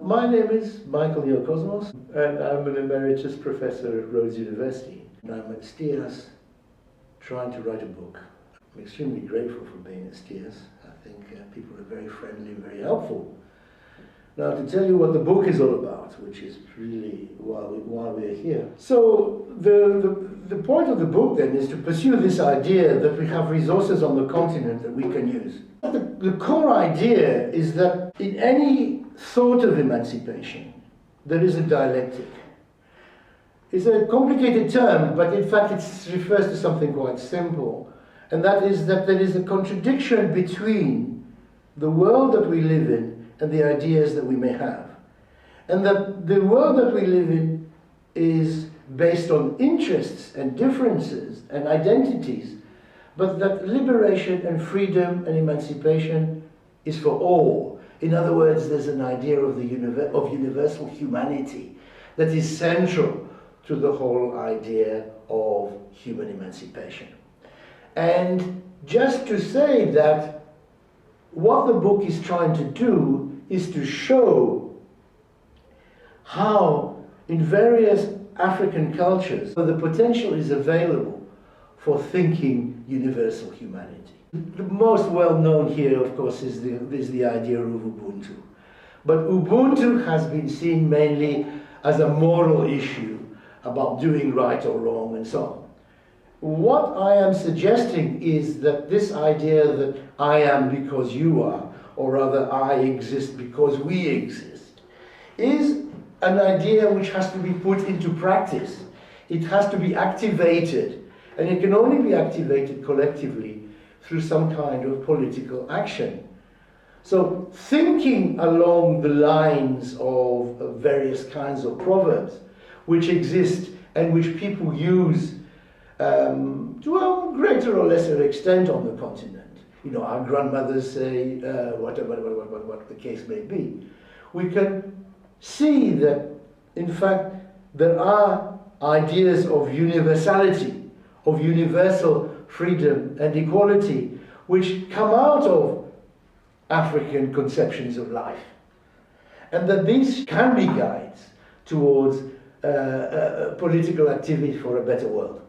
My name is Michael Neocosmos, and I'm an emeritus professor at Rhodes University. And I'm at STIAS trying to write a book. I'm extremely grateful for being at STIAS. I think people are very friendly and very helpful. Now, to tell you what the book is all about, which is really why we're here. So the point of the book then is to pursue this idea that we have resources on the continent that we can use. The core idea is that in any thought of emancipation, there is a dialectic. It's a complicated term, but in fact it refers to something quite simple. And that is that there is a contradiction between the world that we live in and the ideas that we may have. And that the world that we live in is based on interests and differences and identities, but that liberation and freedom and emancipation is for all. In other words, there's an idea of universal humanity that is central to the whole idea of human emancipation. And just to say that what the book is trying to do is to show how in various African cultures the potential is available for thinking universal humanity. The most well known here, of course, is the idea of Ubuntu. But Ubuntu has been seen mainly as a moral issue about doing right or wrong and so on. What I am suggesting is that this idea that I am because you are, or rather I exist because we exist, is an idea which has to be put into practice. It has to be activated, and it can only be activated collectively through some kind of political action. So thinking along the lines of various kinds of proverbs which exist and which people use to a greater or lesser extent on the continent. You know, our grandmothers say, what the case may be. We can see that, in fact, there are ideas of universality, of universal freedom and equality, which come out of African conceptions of life. And that these can be guides towards political activity for a better world.